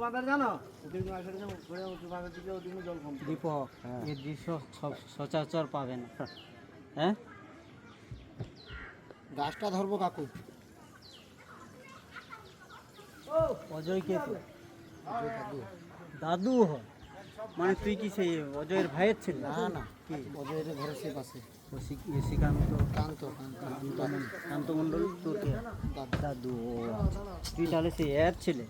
বাঁধার জানো ওদিকে আসলে ঘুরে উঁচু বাঁধার দিকে ওদিকে জল কম দীপক এই দৃশ্য সচরাচর পাবে না। হ্যাঁ, গাছটা ধরবো কাকু। অজয় কে তো? দাদু হয় মানে তুই কি সেই অজয়ের ভাইয়ের ছিল? না না কি অজয়ের ঘরের সে পাশে শ্রীকান্ত কান্ত কান্ত মণ্ডল তোর কে? দাদু। ও আচ্ছা, তুই তাহলে সেই এর ছেলে?